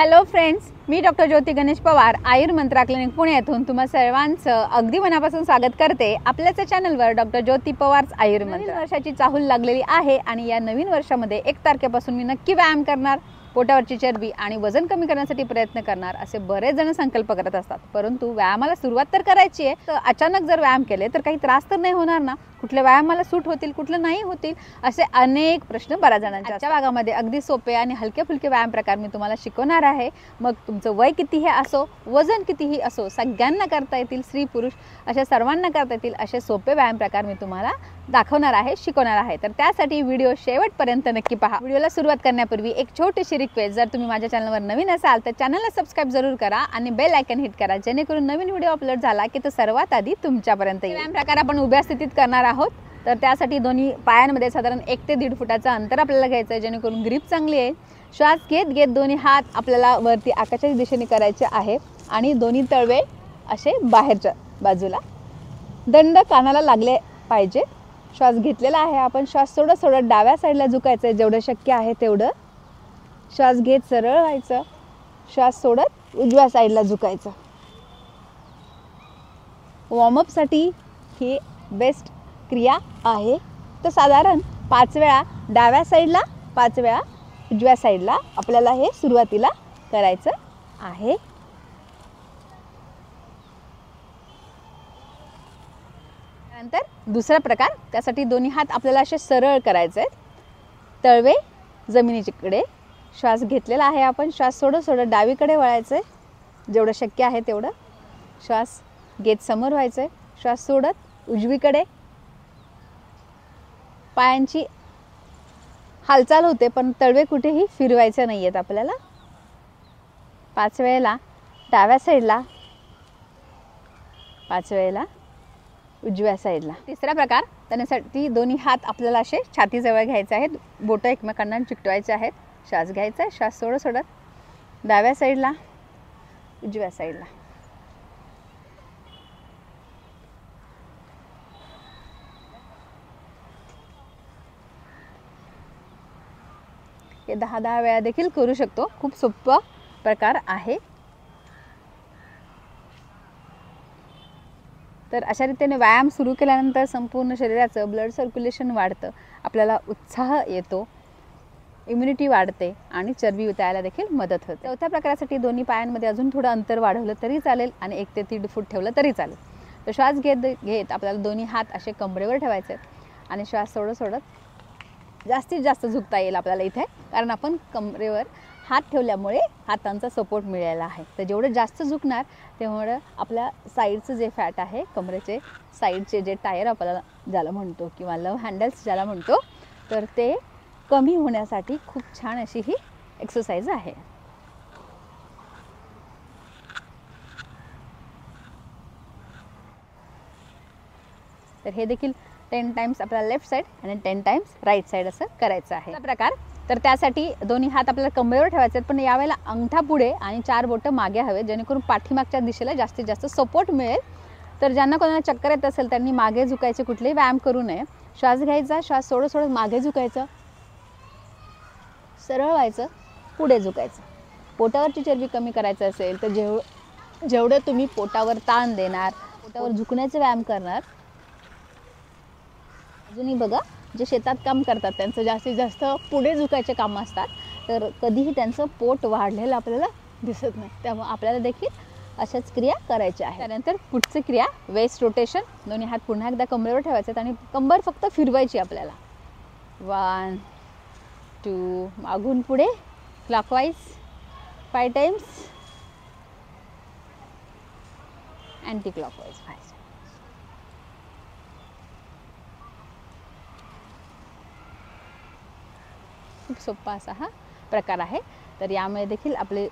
Hello friends, मी doctor ज्योती Ganesh Pawar Ayurmantra clinic Pune येथून तुम्हा सर्वांचं अगदी मनापासून स्वागत करते आपल्याच चॅनलवर डॉक्टर ज्योती पवार आयुर्मंत्र. नवीन वर्षाची चाहूल लागलेली आहे आणि या नवीन वर्षामध्ये 1 तारखेपासून मी नक्की व्यायाम करणार, पोटावरची चरबी आणि वजन कमी करण्यासाठी प्रयत्न करणार असे बरेच जण संकल्प करत असतात. परंतु व्यायामाला सुरुवात तर करायची आहे, तर अचानक जर व्यायाम केले तर काही त्रास तर नाही होणार ना? कुठले व्यायामाला सूट होतील, कुठलं नाही होतील, असे अनेक प्रश्न बऱ्याच जणांच्या. आजच्या भागामध्ये अगदी सोपे आणि हलके फुलके व्यायाम प्रकार मी तुम्हाला शिकवणार आहे. मग तुमचं वय कितीही असो, वजन कितीही असो, सगळ्यांना करता येतील, स्त्री पुरुष अशा सर्वांना करता येतील असे सोपे व्यायाम प्रकार मी तुम्हाला दाखवणार आहे, शिकवणार आहे. तर त्यासाठी व्हिडिओ शेवटपर्यंत नक्की पहा. व्हिडिओला सुरुवात करण्यापूर्वी एक छोटीशी रिक्वेस्ट, जर तुम्ही माझ्या चॅनलवर नवीन असाल तर चॅनलला सबस्क्राइब जरूर करा आणि बेल आयकन हिट करा, जेणेकरून नवीन व्हिडिओ अपलोड झाला की तो सर्वात आधी तुमच्यापर्यंत येईल. व्यायाम प्रकार आपण उभ्या स्थितीत करणार आहोत. तर त्यासाठी दोन्ही पायांमध्ये साधारण 1 ते 1.5 फुटाचं अंतर आपल्याला घ्यायचं आहे, जेणेकरून ग्रिप चांगली आहे. श्वास घेत घेत दोन्ही हात आपल्याला वरती आकाशाच्या दिशेने करायचे आहे आणि दोन्ही तळवे असे बाहेरच्या बाजूला, दंड कानाला लागले पाहिजे. श्वास घेतलेला आहे आपण. श्वास सोडत डाव्या साईडला झुकायचं आहे, जेवढं शक्य आहे तेवढं. श्वास घेत सरळ व्हायचं, श्वास सोडत उजव्या साईडला झुकायचं. वॉर्मअपसाठी ही बेस्ट क्रिया आहे. तर साधारण 5 वेळा डाव्या साईडला, 5 वेळा उजव्या साईडला आपल्याला हे सुरुवातीला करायचं आहे. नंतर दुसरा प्रकार, त्यासाठी दोन्ही हात आपल्याला असे सरळ करायचे आहेत, तळवे जमिनीकडे. श्वास घेतलेला आहे आपण. श्वास सोडत डावीकडे वळायचं आहे, जेवढं शक्य आहे तेवढं. श्वास घेत समोर व्हायचं आहे, श्वास सोडत उजवीकडे. पायांची हालचाल होते पण तळवे कुठेही फिरवायचे नाही आहेत आपल्याला. 5 वेळेला डाव्या साईडला, 5 वेळेला उजव्या साईडला. तिसरा प्रकार, त्यासाठी दोन्ही हात आपल्याला असे छातीजवळ घ्यायचे आहेत, बोटं एकमेकांना चिकटवायचे आहेत. श्वास घ्यायचा आहे, श्वास सोडत डाव्या साईडला, उजव्या साईडला. हे 10-10 वेळा देखील करू शकतो. खूप सोपा प्रकार आहे. तर अशा रीतीने व्यायाम सुरू केल्यानंतर संपूर्ण शरीराचं ब्लड सर्क्युलेशन वाढतं, आपल्याला उत्साह येतो, इम्युनिटी वाढते आणि चरबी उतरायला देखील मदत होते. चौथ्या प्रकारासाठी दोन्ही पायांमध्ये अजून थोडं अंतर वाढवलं तरी चालेल आणि 1 ते 1.5 फूट ठेवलं तरी चालेल. तर श्वास घेत आपल्याला दोन्ही हात असे कंबरेवर ठेवायचे आहेत आणि श्वास सोडत जास्तीत जास्त झुकता येईल आपल्याला इथे, कारण आपण कमरेवर हात ठेवल्यामुळे हातांचा सपोर्ट मिळाला आहे. तर जेवढं जास्त झुकणार तेवढं आपल्या साईडचं जे फॅट आहे, कमरेचे साईडचे जे टायर आपल्याला ज्याला म्हणतो किंवा लव हँडल्स ज्याला म्हणतो, तर ते कमी होण्यासाठी खूप छान अशी ही एक्सरसाइज आहे. तर हे देखील 10 टाइम्स आपल्याला लेफ्ट साईड आणि 10 टाइम्स राईट साईड असं करायचं आहे. प्रकार, तर त्यासाठी दोन्ही हात आपल्याला कंबरेवर ठेवायचे आहेत, पण यावेळेला अंगठा पुढे आणि 4 बोटं मागे हवे, जेणेकरून पाठीमागच्या दिशेला जास्तीत जास्त सपोर्ट मिळेल. तर ज्यांना कोणाला चक्कर येत असेल त्यांनी मागे झुकायचे, कुठलेही व्यायाम करू नये. श्वास घ्यायचा, श्वास सोडत मागे झुकायचं, सरळ व्हायचं, पुढे झुकायचं. पोटावरची चरबी कमी करायचं असेल तर जेवढं तुम्ही पोटावर ताण देणार, पोटावर झुकण्याचे व्यायाम करणार. अजूनही बघा, जे शेतात काम करतात त्यांचं जास्तीत जास्त पुढे झुकायचे काम असतात, तर कधीही त्यांचं पोट वाढलेलं आपल्याला दिसत नाही. त्यामुळे आपल्याला देखील अशाच क्रिया करायच्या आहेत. त्यानंतर पुढची क्रिया वेस्ट रोटेशन. दोन्ही हात पुन्हा एकदा कमरेवर ठेवायचे आणि कंबर फक्त फिरवायची आपल्याला. 1 2 मागून पुढे क्लॉकवाईज 5 टाइम्स, अँटी क्लॉकवाईज 5. खूप सोपा असा हा प्रकार आहे. तर यामुळे देखील आपले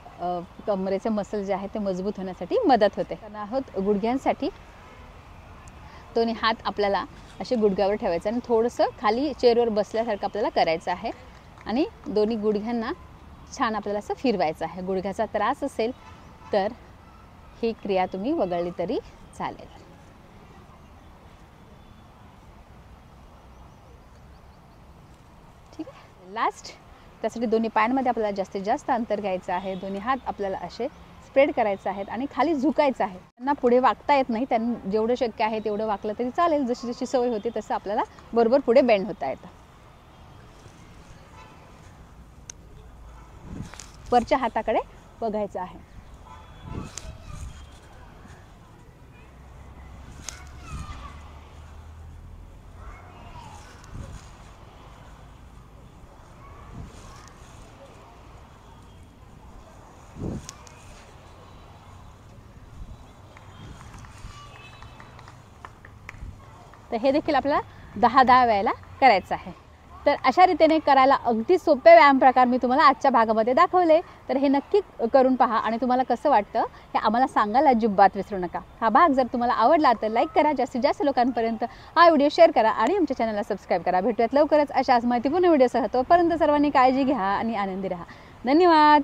कमरेचे मसल जे आहे ते मजबूत होण्यासाठी मदत होते. आहोत गुडघ्यांसाठी. दोन्ही हात आपल्याला असे गुडघ्यावर ठेवायचे आणि थोडंसं खाली चेअरवर बसल्यासारखं आपल्याला करायचं आहे आणि दोन्ही गुडघ्यांना छान आपल्याला असं फिरवायचं आहे. गुडघ्याचा त्रास असेल तर ही क्रिया तुम्ही वगळली तरी चालेल. ठीक आहे. लास्ट त्यासाठी दोन्ही पायांमध्ये आपल्याला जास्तीत जास्त अंतर घ्यायचं आहे. दोन्ही हात आपल्याला असे स्प्रेड करायचे आहेत आणि खाली झुकायचं आहे. त्यांना पुढे वाकता येत नाही, त्यांना जेवढं शक्य आहे तेवढं वाकलं तरी चालेल. जशी जशी सवय होते तसं आपल्याला बरोबर पुढे बेंड होता येतं. वरच्या हाताकडे बघायचं आहे. तर हे देखील आपल्याला 10 वेळेला करायचं आहे. तर अशा रीतीने करायला अगदी सोपे व्यायाम प्रकार मी तुम्हाला आजच्या भागामध्ये दाखवले. तर हे नक्की करून पहा आणि तुम्हाला कसं वाटतं हे आम्हाला सांगायला अजिबात विसरू नका. हा भाग जर तुम्हाला आवडला तर लाईक करा, जास्तीत जास्त लोकांपर्यंत हा व्हिडिओ शेअर करा आणि आमच्या चॅनलला सबस्क्राईब करा. भेटूयात लवकरच अशाच माहितीपूर्ण व्हिडिओसह. तोपर्यंत सर्वांनी काळजी घ्या आणि आनंदी राहा. धन्यवाद.